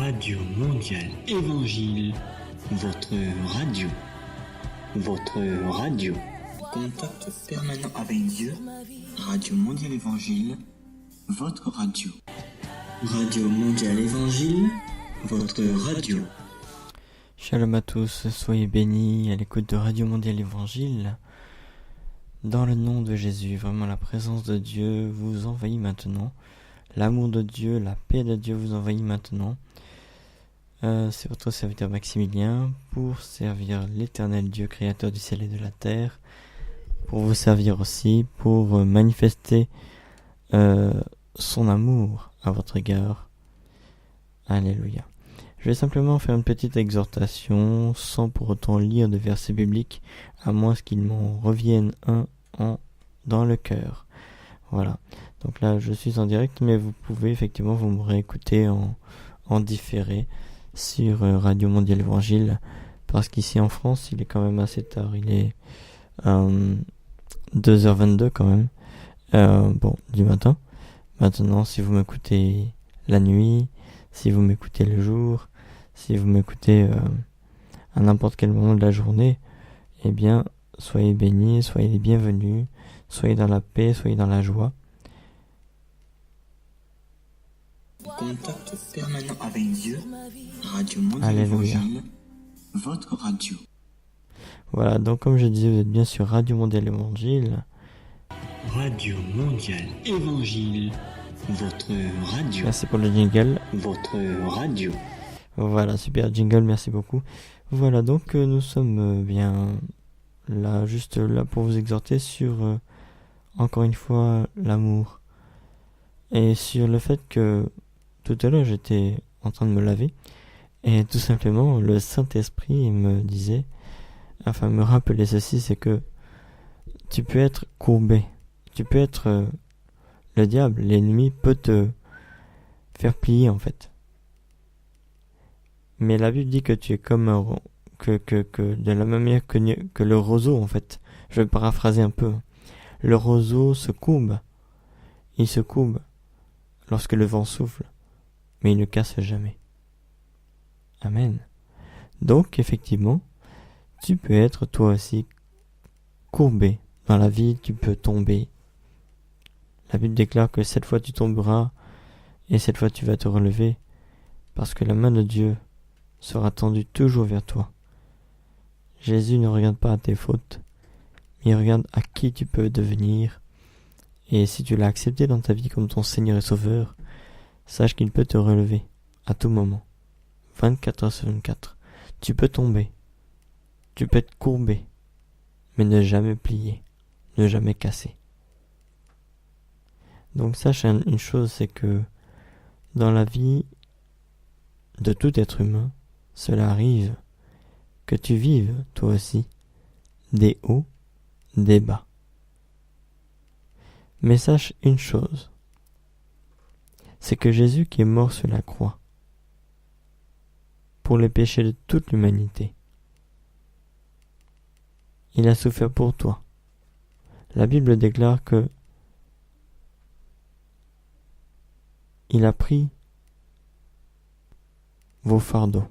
Radio Mondiale Évangile, votre radio. Votre radio. Contact permanent avec Dieu. Radio Mondiale Évangile, votre radio. Radio Mondiale Évangile, votre radio. Shalom à tous, soyez bénis à l'écoute de Radio Mondiale Évangile. Dans le nom de Jésus, vraiment la présence de Dieu vous envahit maintenant. L'amour de Dieu, la paix de Dieu vous envahit maintenant. C'est votre serviteur Maximilien pour servir l'éternel Dieu, créateur du ciel et de la terre. Pour vous servir aussi, pour manifester son amour à votre égard. Alléluia. Je vais simplement faire une petite exhortation sans pour autant lire de versets bibliques, à moins qu'ils m'en reviennent dans le cœur. Voilà. Donc là, je suis en direct, mais vous pouvez effectivement vous me réécouter en différé sur Radio Mondiale Évangile, parce qu'ici en France, il est quand même assez tard. Il est 2h22 quand même, du matin. Maintenant, si vous m'écoutez la nuit, si vous m'écoutez le jour, si vous m'écoutez à n'importe quel moment de la journée, eh bien, soyez bénis, soyez les bienvenus, soyez dans la paix, soyez dans la joie. Contact permanent avec Dieu. Radio Mondiale Évangile, votre radio. Voilà, donc comme je disais, vous êtes bien sur Radio Mondiale Évangile. Radio Mondiale Évangile, votre radio. Merci pour le jingle. Votre radio. Voilà, super jingle, merci beaucoup. Voilà, donc nous sommes bien là, juste là pour vous exhorter sur, encore une fois, l'amour. Et sur le fait que, tout à l'heure, j'étais en train de me laver, et tout simplement, le Saint-Esprit me me rappelait ceci, c'est que tu peux être courbé, tu peux être, le diable, l'ennemi peut te faire plier en fait. Mais la Bible dit que tu es comme que de la même manière que le roseau en fait. Je vais paraphraser un peu. Le roseau se courbe. Il se courbe lorsque le vent souffle, mais il ne casse jamais. Amen. Donc effectivement, tu peux être toi aussi courbé. Dans la vie, tu peux tomber. La Bible déclare que 7 fois tu tomberas et 7 fois tu vas te relever, parce que la main de Dieu sera tendue toujours vers toi. Jésus ne regarde pas à tes fautes, mais il regarde à qui tu peux devenir. Et si tu l'as accepté dans ta vie comme ton Seigneur et Sauveur, sache qu'il peut te relever à tout moment, 24 heures sur 24. Tu peux tomber, tu peux être courbé, mais ne jamais plier, ne jamais casser. Donc sache une chose, c'est que dans la vie de tout être humain, cela arrive que tu vives, toi aussi, des hauts, des bas. Mais sache une chose, c'est que Jésus qui est mort sur la croix, pour les péchés de toute l'humanité, il a souffert pour toi. La Bible déclare que il a pris vos fardeaux.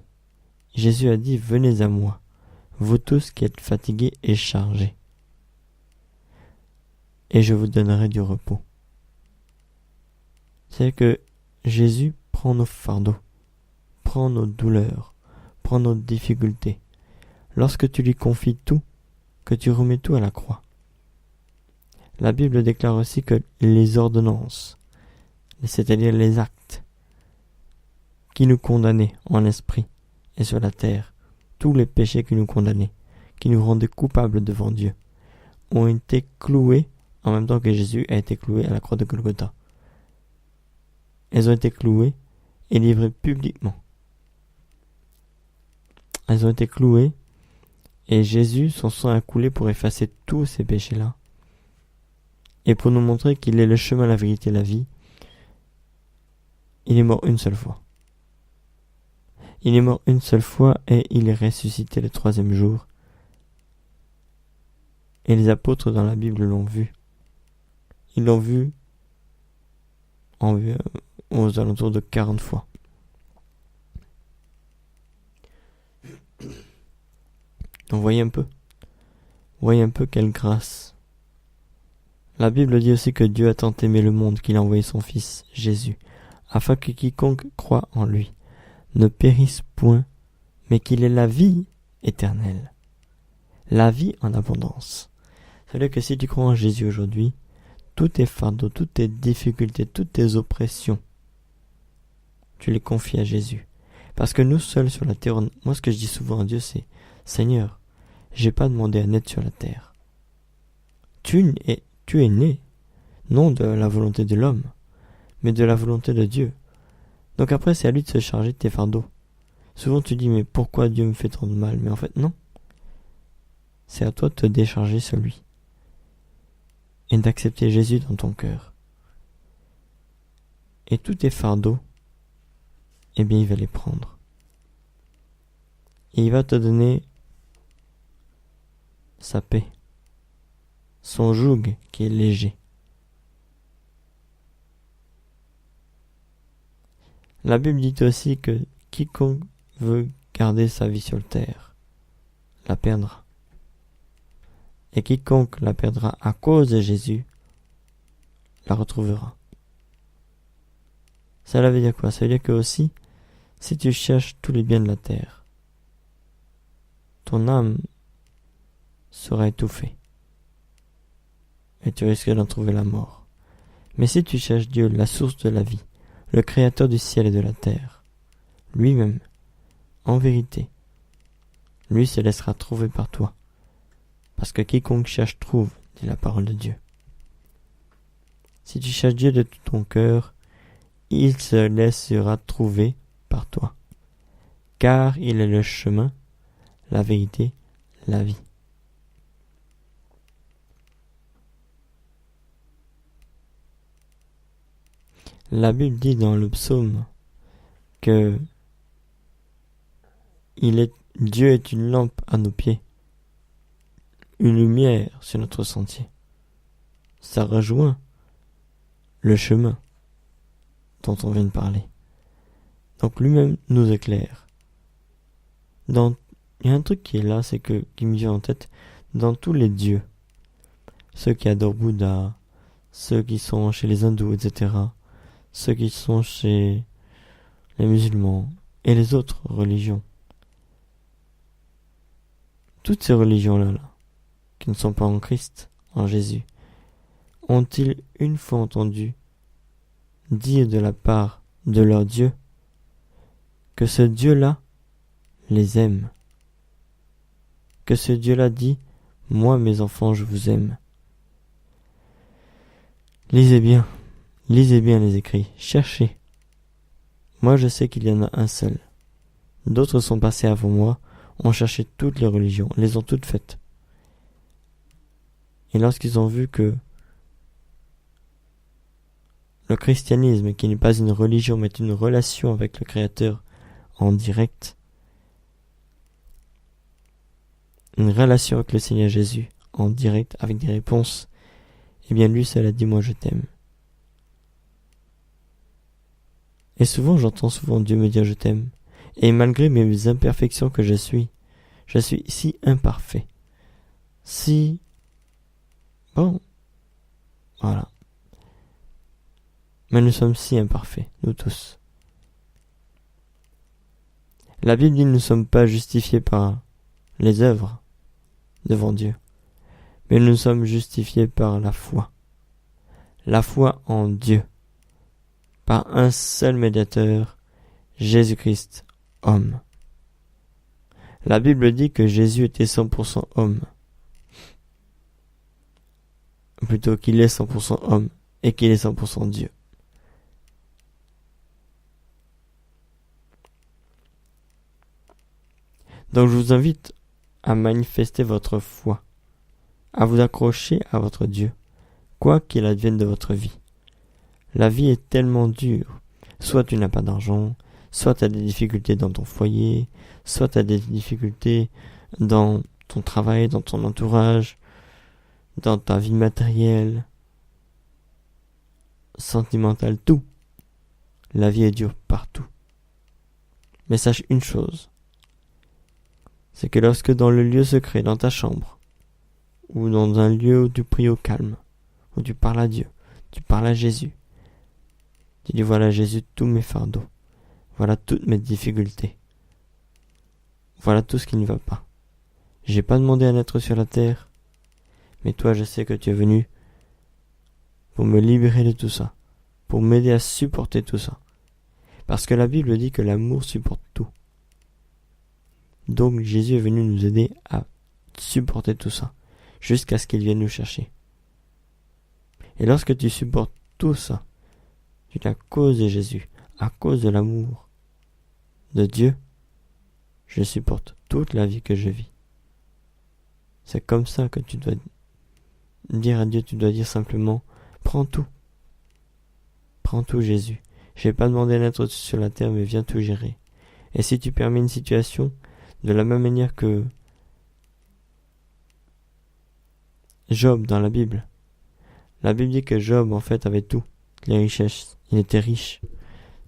Jésus a dit, venez à moi, vous tous qui êtes fatigués et chargés, et je vous donnerai du repos. C'est que Jésus prend nos fardeaux, prend nos douleurs, prend nos difficultés. Lorsque tu lui confies tout, que tu remets tout à la croix. La Bible déclare aussi que les ordonnances, c'est-à-dire les actes qui nous condamnaient en esprit et sur la terre, tous les péchés qui nous condamnaient, qui nous rendaient coupables devant Dieu, ont été cloués en même temps que Jésus a été cloué à la croix de Golgotha. Elles ont été clouées et livrées publiquement. Elles ont été clouées et Jésus, son sang a coulé pour effacer tous ces péchés-là et pour nous montrer qu'il est le chemin, la vérité et la vie. Il est mort une seule fois. Il est mort une seule fois et il est ressuscité le 3e jour. Et les apôtres dans la Bible l'ont vu. Ils l'ont vu aux alentours de 40 fois. Donc voyez un peu. Voyez un peu quelle grâce. La Bible dit aussi que Dieu a tant aimé le monde qu'il a envoyé son Fils, Jésus, afin que quiconque croit en lui ne périsse point, mais qu'il ait la vie éternelle. La vie en abondance. Ça veut dire que si tu crois en Jésus aujourd'hui, tous tes fardeaux, toutes tes difficultés, toutes tes oppressions, tu les confies à Jésus. Parce que nous seuls sur la terre, moi ce que je dis souvent à Dieu c'est, Seigneur, j'ai pas demandé à naître sur la terre. Tu es né, non de la volonté de l'homme, mais de la volonté de Dieu. Donc après c'est à lui de se charger de tes fardeaux. Souvent tu dis mais pourquoi Dieu me fait tant de mal? Mais en fait non. C'est à toi de te décharger sur lui. Et d'accepter Jésus dans ton cœur. Et tous tes fardeaux, eh bien il va les prendre. Et il va te donner sa paix, son joug qui est léger. La Bible dit aussi que quiconque veut garder sa vie sur la terre, la perdra. Et quiconque la perdra à cause de Jésus, la retrouvera. Cela veut dire quoi? Ça veut dire que aussi, si tu cherches tous les biens de la terre, ton âme sera étouffée. Et tu risques d'en trouver la mort. Mais si tu cherches Dieu, la source de la vie, le créateur du ciel et de la terre, lui-même, en vérité, lui se laissera trouver par toi. Parce que quiconque cherche trouve, dit la parole de Dieu. Si tu cherches Dieu de tout ton cœur, il se laissera trouver par toi. Car il est le chemin, la vérité, la vie. La Bible dit dans le psaume que Dieu est une lampe à nos pieds, une lumière sur notre sentier. Ça rejoint le chemin dont on vient de parler. Donc lui-même nous éclaire. Il y a un truc qui est là, qui me vient en tête, dans tous les dieux, ceux qui adorent Bouddha, ceux qui sont chez les hindous, etc., ceux qui sont chez les musulmans et les autres religions. Toutes ces religions-là, qui ne sont pas en Christ, en Jésus, ont-ils une fois entendu dire de la part de leur Dieu que ce Dieu-là les aime, que ce Dieu-là dit « Moi, mes enfants, je vous aime ». Lisez bien les écrits, cherchez. Moi, je sais qu'il y en a un seul. D'autres sont passés avant moi, ont cherché toutes les religions, les ont toutes faites. Et lorsqu'ils ont vu que le christianisme, qui n'est pas une religion, mais une relation avec le Créateur en direct, une relation avec le Seigneur Jésus en direct, avec des réponses, eh bien lui seul a dit « Moi je t'aime ». Et souvent, j'entends Dieu me dire « Je t'aime ». Et malgré mes imperfections que je suis si imparfait. Bon, voilà. Mais nous sommes si imparfaits, nous tous. La Bible dit que nous ne sommes pas justifiés par les œuvres devant Dieu, mais nous sommes justifiés par la foi. La foi en Dieu, par un seul médiateur, Jésus-Christ, homme. La Bible dit que Jésus était 100% homme. Plutôt qu'il est 100% homme et qu'il est 100% Dieu. Donc je vous invite à manifester votre foi, à vous accrocher à votre Dieu, quoi qu'il advienne de votre vie. La vie est tellement dure. Soit tu n'as pas d'argent, soit tu as des difficultés dans ton foyer, soit tu as des difficultés dans ton travail, dans ton entourage, dans ta vie matérielle, sentimentale, tout. La vie est dure partout. Mais sache une chose, c'est que lorsque dans le lieu secret, dans ta chambre, ou dans un lieu où tu pries au calme, où tu parles à Dieu, tu parles à Jésus, tu dis voilà Jésus, tous mes fardeaux, voilà toutes mes difficultés, voilà tout ce qui ne va pas. J'ai pas demandé à naître sur la terre, mais toi je sais que tu es venu pour me libérer de tout ça, pour m'aider à supporter tout ça. Parce que la Bible dit que l'amour supporte tout. Donc Jésus est venu nous aider à supporter tout ça, jusqu'à ce qu'il vienne nous chercher. Et lorsque tu supportes tout ça, tu dis à cause de Jésus, à cause de l'amour de Dieu, je supporte toute la vie que je vis. C'est comme ça que tu dois dire à Dieu, tu dois dire simplement, prends tout. Prends tout Jésus. Je n'ai pas demandé d'être sur la terre, mais viens tout gérer. Et si tu permets une situation, de la même manière que Job dans la Bible dit que Job en fait avait tout, les richesses, il était riche.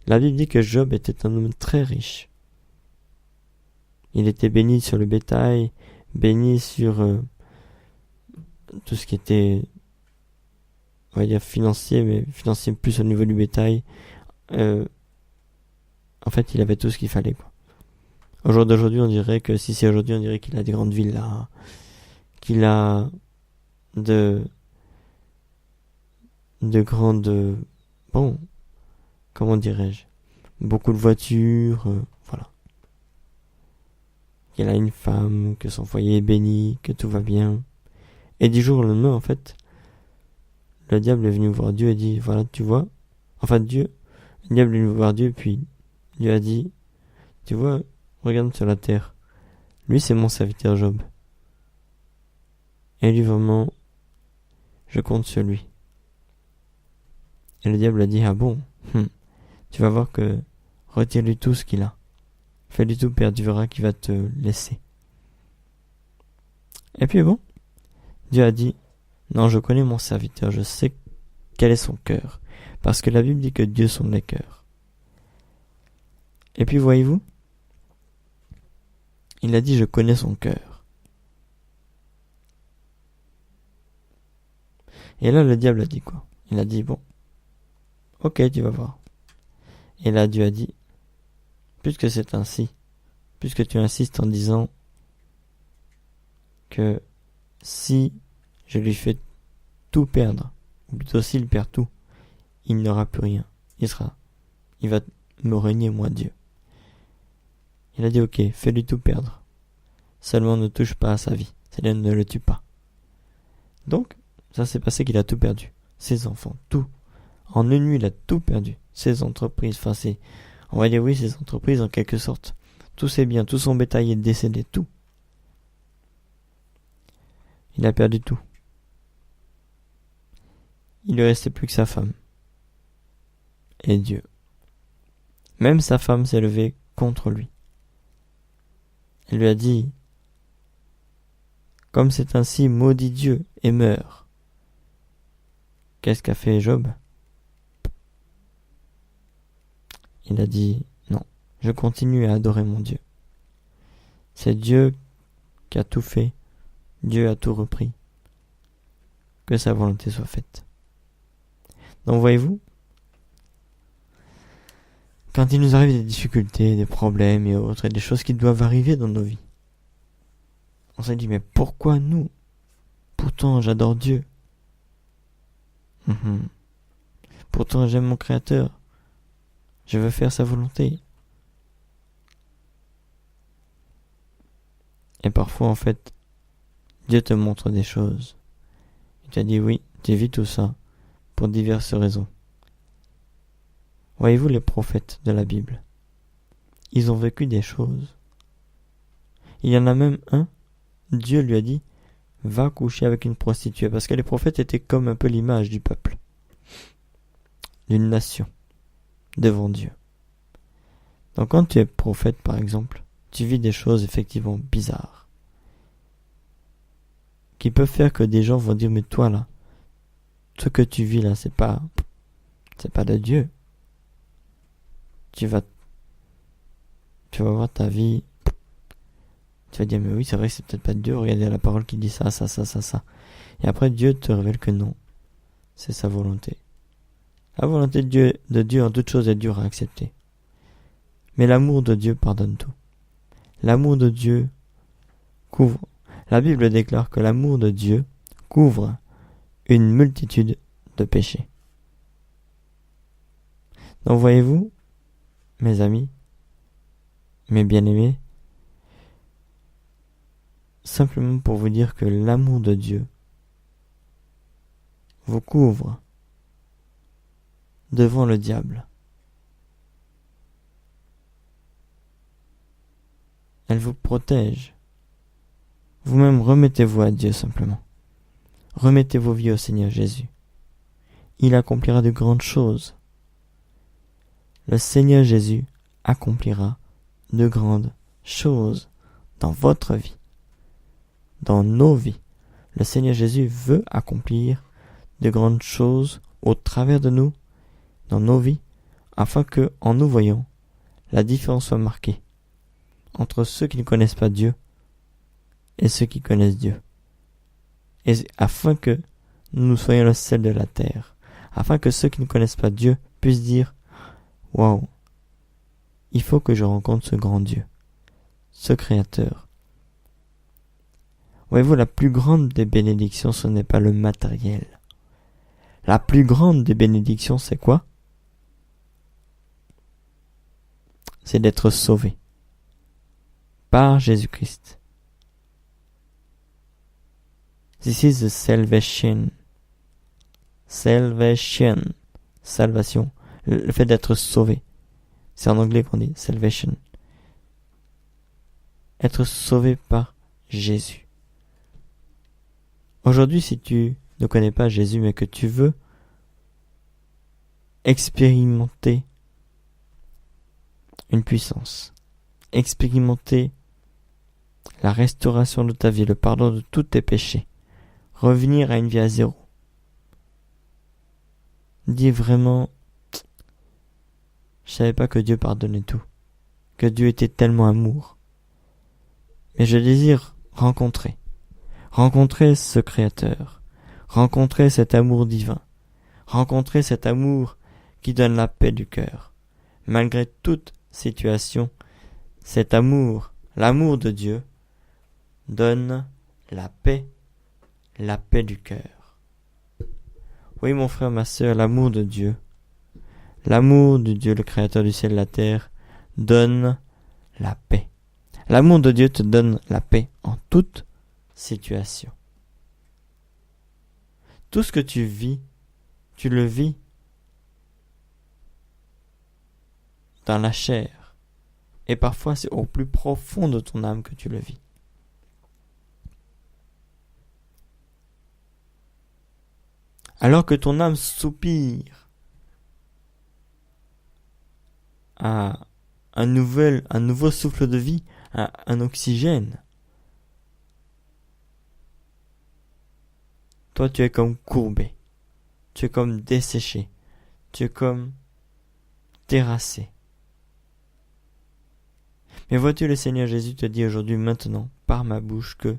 La Bible dit que Job était un homme très riche. Il était béni sur le bétail, béni sur tout ce qui était, on va dire financier, mais financier plus au niveau du bétail. En fait, il avait tout ce qu'il fallait, quoi. Au jour d'aujourd'hui, on dirait que si c'est aujourd'hui, on dirait qu'il a des grandes villas, qu'il a de grandes, bon, comment dirais-je, beaucoup de voitures, voilà. Qu'il a une femme, que son foyer est béni, que tout va bien. Et du jour au lendemain, en fait, le diable est venu voir Dieu et dit, voilà, tu vois, enfin le diable est venu voir Dieu, puis Dieu a dit, tu vois, regarde sur la terre. Lui, c'est mon serviteur Job. Et lui, vraiment, je compte sur lui. Et le diable a dit, ah bon, tu vas voir que retire-lui tout ce qu'il a. Fais-lui tout perdre, tu verras qu'il va te laisser. Et puis bon, Dieu a dit, non, je connais mon serviteur, je sais quel est son cœur. Parce que la Bible dit que Dieu sonde les cœurs. Et puis voyez-vous, il a dit, je connais son cœur. Et là, le diable a dit quoi? Il a dit, bon, ok, tu vas voir. Et là, Dieu a dit, puisque c'est ainsi, puisque tu insistes en disant que si je lui fais tout perdre, ou plutôt s'il perd tout, il n'aura plus rien. Il va me régner, moi, Dieu. Il a dit, ok, fais-lui tout perdre. Seulement ne touche pas à sa vie. C'est-à-dire ne le tue pas. Donc, ça s'est passé qu'il a tout perdu. Ses enfants, tout. En une nuit, il a tout perdu. Ses entreprises, on va dire oui, ses entreprises en quelque sorte. Tous ses biens, tout son bétail est décédé, tout. Il a perdu tout. Il lui restait plus que sa femme. Et Dieu. Même sa femme s'est levée contre lui. Elle lui a dit, comme c'est ainsi, maudit Dieu et meurt. Qu'est-ce qu'a fait Job? Il a dit, non, je continue à adorer mon Dieu. C'est Dieu qui a tout fait, Dieu a tout repris. Que sa volonté soit faite. Donc voyez-vous, quand il nous arrive des difficultés, des problèmes et autres, et des choses qui doivent arriver dans nos vies, on se dit, mais pourquoi nous? Pourtant, j'adore Dieu. Pourtant, j'aime mon Créateur. Je veux faire sa volonté. Et parfois, en fait, Dieu te montre des choses. Il t'a dit, oui, tu vis tout ça pour diverses raisons. Voyez-vous les prophètes de la Bible? Ils ont vécu des choses. Il y en a même un, Dieu lui a dit, va coucher avec une prostituée, parce que les prophètes étaient comme un peu l'image du peuple, d'une nation, devant Dieu. Donc quand tu es prophète, par exemple, tu vis des choses effectivement bizarres, qui peuvent faire que des gens vont dire, mais toi là, ce que tu vis là, c'est pas de Dieu. Tu vas voir ta vie Tu vas dire, mais oui, c'est vrai que c'est peut-être pas Dieu. Regardez la parole qui dit ça. Et après, Dieu te révèle que non. C'est sa volonté. La volonté de Dieu en toute chose est dure à accepter. Mais l'amour de Dieu pardonne tout. L'amour de Dieu couvre. La Bible déclare que l'amour de Dieu couvre une multitude de péchés. Donc voyez-vous, mes amis, mes bien-aimés, simplement pour vous dire que l'amour de Dieu vous couvre devant le diable. Elle vous protège. Vous-même remettez-vous à Dieu simplement. Remettez vos vies au Seigneur Jésus. Il accomplira de grandes choses. Le Seigneur Jésus accomplira de grandes choses dans votre vie, dans nos vies. Le Seigneur Jésus veut accomplir de grandes choses au travers de nous, dans nos vies, afin que, en nous voyant, la différence soit marquée entre ceux qui ne connaissent pas Dieu et ceux qui connaissent Dieu. Et afin que nous soyons le sel de la terre, afin que ceux qui ne connaissent pas Dieu puissent dire « Waouh, il faut que je rencontre ce grand Dieu, ce Créateur. » Voyez-vous, la plus grande des bénédictions, ce n'est pas le matériel. La plus grande des bénédictions, c'est quoi? C'est d'être sauvé par Jésus-Christ. This is the salvation. Salvation. Le fait d'être sauvé. C'est en anglais qu'on dit salvation. Être sauvé par Jésus. Aujourd'hui, si tu ne connais pas Jésus, mais que tu veux expérimenter une puissance, expérimenter la restauration de ta vie, le pardon de tous tes péchés, revenir à une vie à zéro. Dis vraiment, je savais pas que Dieu pardonnait tout, que Dieu était tellement amour. Mais je désire rencontrer ce Créateur, rencontrer cet amour divin, rencontrer cet amour qui donne la paix du cœur. Malgré toute situation, cet amour, l'amour de Dieu, donne la paix du cœur. Oui, mon frère, ma sœur, l'amour de Dieu, le Créateur du ciel et de la terre, donne la paix. L'amour de Dieu te donne la paix en toute situation. Tout ce que tu vis, tu le vis dans la chair. Et parfois, c'est au plus profond de ton âme que tu le vis. Alors que ton âme soupire à un nouveau souffle de vie, à un oxygène, toi tu es comme courbé, tu es comme desséché, tu es comme terrassé. Mais vois-tu, le Seigneur Jésus te dit aujourd'hui, maintenant, par ma bouche, que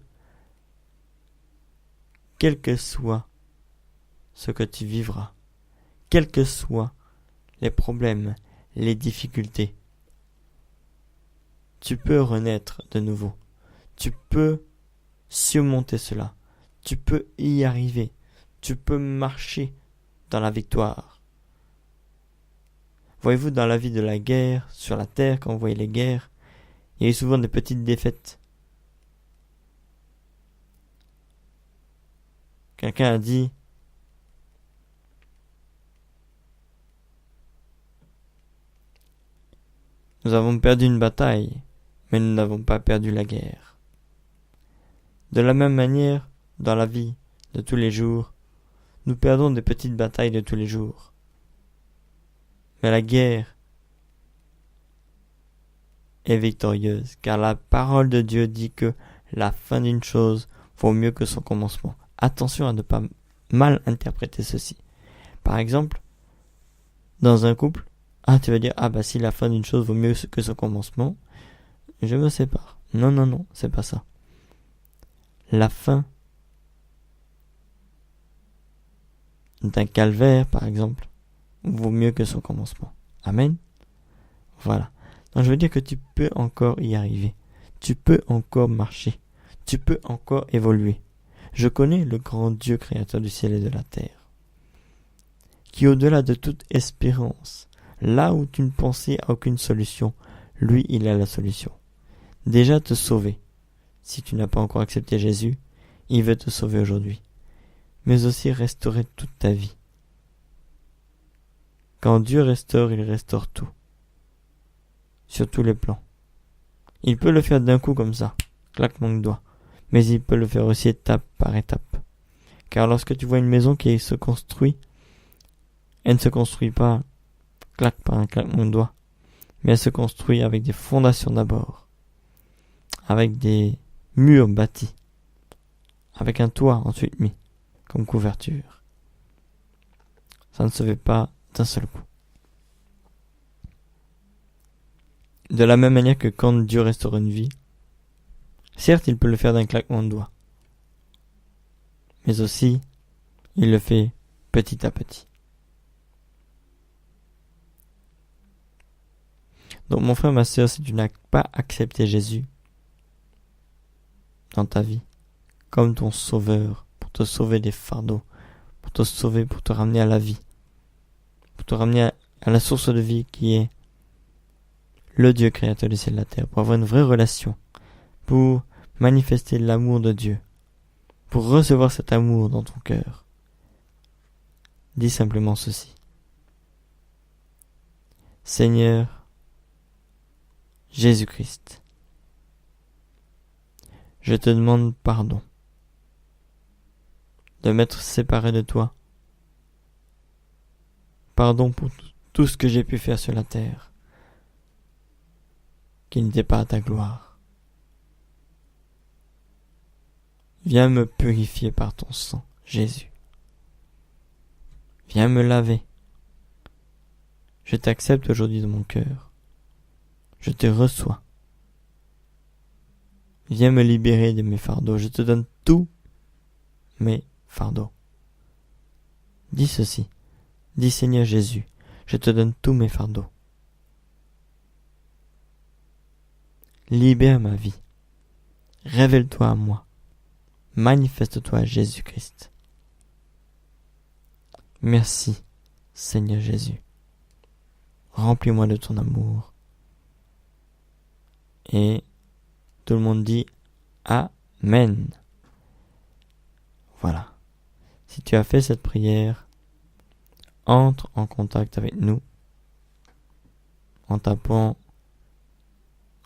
quel que soit ce que tu vivras, quels que soient les problèmes, les difficultés, tu peux renaître de nouveau. Tu peux surmonter cela. Tu peux y arriver. Tu peux marcher dans la victoire. Voyez-vous, dans la vie de la guerre, sur la terre, quand vous voyez les guerres, il y a eu souvent des petites défaites. Quelqu'un a dit, nous avons perdu une bataille, mais nous n'avons pas perdu la guerre. De la même manière, dans la vie de tous les jours, nous perdons des petites batailles de tous les jours. Mais la guerre est victorieuse, car la parole de Dieu dit que la fin d'une chose vaut mieux que son commencement. Attention à ne pas mal interpréter ceci. Par exemple, dans un couple, tu vas dire, si la fin d'une chose vaut mieux que son commencement, je me sépare. Non, non, non, c'est pas ça. La fin d'un calvaire, par exemple, vaut mieux que son commencement. Amen. Voilà. Donc je veux dire que tu peux encore y arriver. Tu peux encore marcher. Tu peux encore évoluer. Je connais le grand Dieu créateur du ciel et de la terre, qui au-delà de toute espérance, là où tu ne pensais à aucune solution, lui, il a la solution. Déjà te sauver. Si tu n'as pas encore accepté Jésus, il veut te sauver aujourd'hui, mais aussi restaurer toute ta vie. Quand Dieu restaure, il restaure tout, sur tous les plans. Il peut le faire d'un coup comme ça, claquement de doigts, mais il peut le faire aussi étape par étape. Car lorsque tu vois une maison qui se construit, elle ne se construit pas claque par un claquement de doigts, mais elle se construit avec des fondations d'abord, avec des murs bâtis, avec un toit ensuite mis comme couverture. Ça ne se fait pas d'un seul coup. De la même manière que quand Dieu restaure une vie, certes il peut le faire d'un claquement de doigts, mais aussi il le fait petit à petit. Donc mon frère, ma sœur, si tu n'as pas accepté Jésus dans ta vie comme ton sauveur, pour te sauver des fardeaux, pour te sauver, pour te ramener à la vie, pour te ramener à la source de vie qui est le Dieu créateur du ciel et de la terre, pour avoir une vraie relation, pour manifester l'amour de Dieu, pour recevoir cet amour dans ton cœur, dis simplement ceci. Seigneur Jésus-Christ, je te demande pardon de m'être séparé de toi. Pardon pour tout ce que j'ai pu faire sur la terre, qui n'était pas à ta gloire. Viens me purifier par ton sang, Jésus. Viens me laver. Je t'accepte aujourd'hui de mon cœur. Je te reçois. Viens me libérer de mes fardeaux. Je te donne tous mes fardeaux. Dis ceci. Dis Seigneur Jésus, je te donne tous mes fardeaux. Libère ma vie. Révèle-toi à moi. Manifeste-toi à Jésus-Christ. Merci, Seigneur Jésus. Remplis-moi de ton amour. Et tout le monde dit Amen. Voilà. Si tu as fait cette prière, entre en contact avec nous en tapant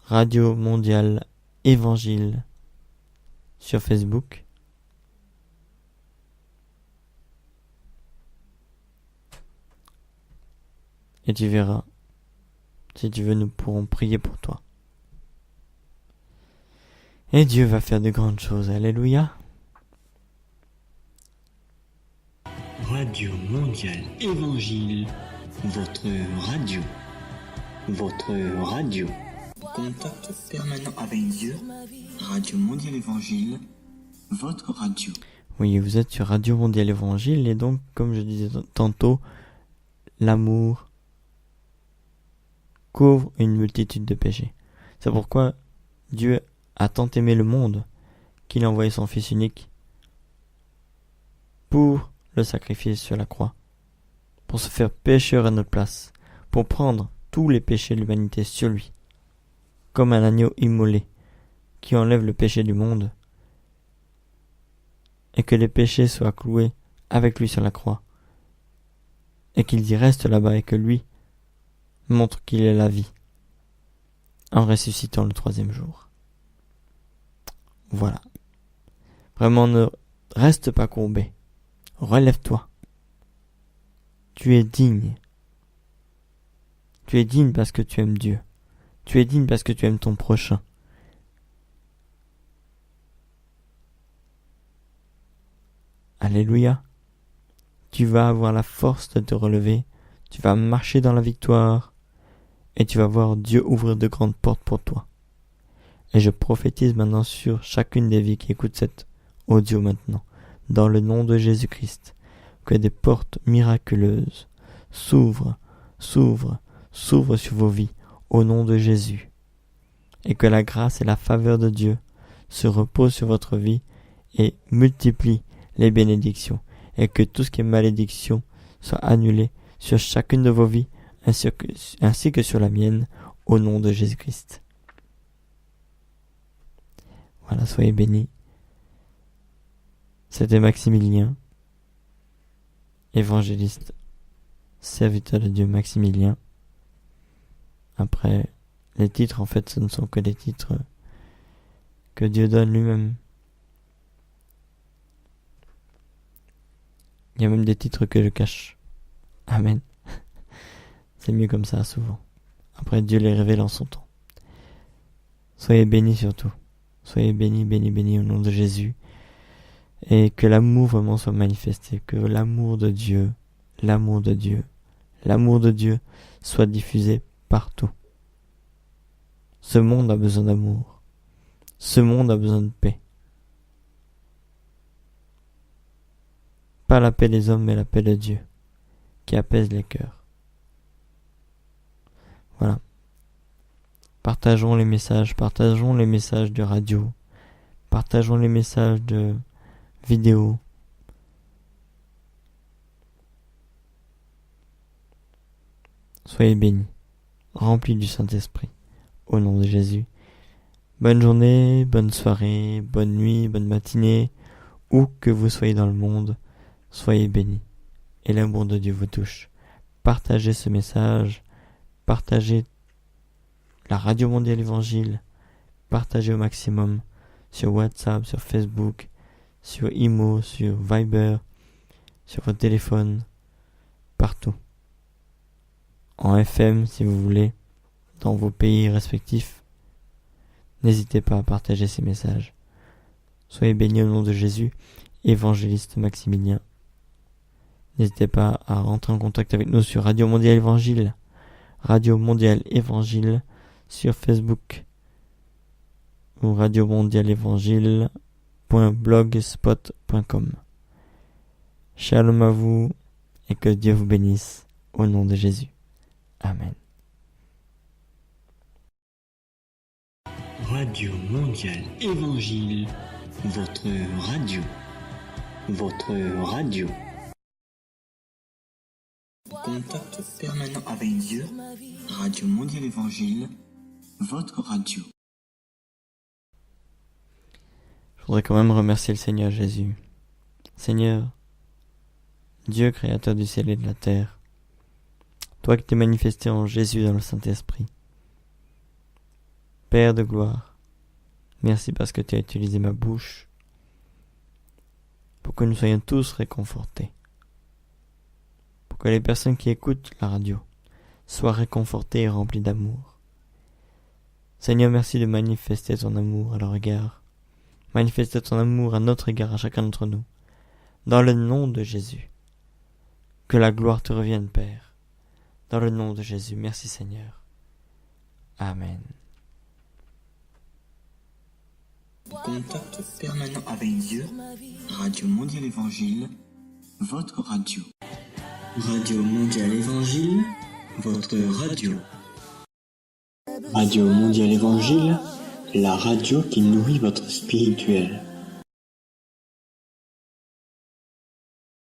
Radio Mondiale Évangile sur Facebook. Et tu verras. Si tu veux, nous pourrons prier pour toi. Et Dieu va faire de grandes choses. Alléluia. Radio Mondiale Évangile, votre radio. Votre radio. Contact permanent avec Dieu. Radio Mondiale Évangile, votre radio. Oui, vous êtes sur Radio Mondiale Évangile et donc, comme je disais tantôt, l'amour couvre une multitude de péchés. C'est pourquoi Dieu a tant aimé le monde qu'il a envoyé son Fils unique pour le sacrifier sur la croix, pour se faire pécheur à notre place, pour prendre tous les péchés de l'humanité sur lui, comme un agneau immolé qui enlève le péché du monde, et que les péchés soient cloués avec lui sur la croix, et qu'il y reste là-bas et que lui montre qu'il est la vie, en ressuscitant le 3e jour. Voilà. Vraiment, ne reste pas courbé. Relève-toi. Tu es digne. Tu es digne parce que tu aimes Dieu. Tu es digne parce que tu aimes ton prochain. Alléluia. Tu vas avoir la force de te relever. Tu vas marcher dans la victoire. Et tu vas voir Dieu ouvrir de grandes portes pour toi. Et je prophétise maintenant sur chacune des vies qui écoutent cette audio maintenant, dans le nom de Jésus-Christ, que des portes miraculeuses s'ouvrent sur vos vies, au nom de Jésus, et que la grâce et la faveur de Dieu se reposent sur votre vie et multiplient les bénédictions, et que tout ce qui est malédiction soit annulé sur chacune de vos vies, ainsi que sur la mienne, au nom de Jésus-Christ. Voilà, soyez bénis. C'était Maximilien, évangéliste, serviteur de Dieu Maximilien. Après, les titres, en fait, ce ne sont que des titres que Dieu donne lui-même. Il y a même des titres que je cache. Amen. C'est mieux comme ça, souvent. Après, Dieu les révèle en son temps. Soyez bénis surtout. Soyez bénis, bénis, bénis au nom de Jésus. Et que l'amour vraiment soit manifesté. Que l'amour de Dieu soit diffusé partout. Ce monde a besoin d'amour. Ce monde a besoin de paix. Pas la paix des hommes, mais la paix de Dieu, qui apaise les cœurs. Voilà. Partageons les messages de radio, partageons les messages de vidéo. Soyez bénis, remplis du Saint-Esprit, au nom de Jésus. Bonne journée, bonne soirée, bonne nuit, bonne matinée, où que vous soyez dans le monde, soyez bénis, et l'amour de Dieu vous touche. Partagez ce message, partagez la Radio Mondiale Évangile, partagez au maximum sur WhatsApp, sur Facebook, sur Imo, sur Viber, sur votre téléphone, partout. En FM si vous voulez, dans vos pays respectifs. N'hésitez pas à partager ces messages. Soyez bénis au nom de Jésus, évangéliste Maximilien. N'hésitez pas à rentrer en contact avec nous sur Radio Mondiale Évangile, Radio Mondiale Évangile sur Facebook ou radiomondialévangile.blogspot.com. Shalom à vous et que Dieu vous bénisse au nom de Jésus. Amen. Radio Mondiale Évangile, votre radio. Votre radio. Contact permanent avec Dieu, Radio Mondiale Évangile, votre radio. Je voudrais quand même remercier le Seigneur Jésus. Seigneur, Dieu créateur du ciel et de la terre, toi qui t'es manifesté en Jésus dans le Saint-Esprit, Père de gloire, merci parce que tu as utilisé ma bouche pour que nous soyons tous réconfortés, pour que les personnes qui écoutent la radio soient réconfortées et remplies d'amour. Seigneur, merci de manifester ton amour à leur égard, manifester ton amour à notre égard, à chacun d'entre nous, dans le nom de Jésus. Que la gloire te revienne, Père, dans le nom de Jésus. Merci Seigneur. Amen. Contact permanent avec Dieu, Radio Mondiale Évangile, votre radio. Radio Mondiale Évangile, votre radio. Radio Mondiale Évangile, la radio qui nourrit votre spirituel.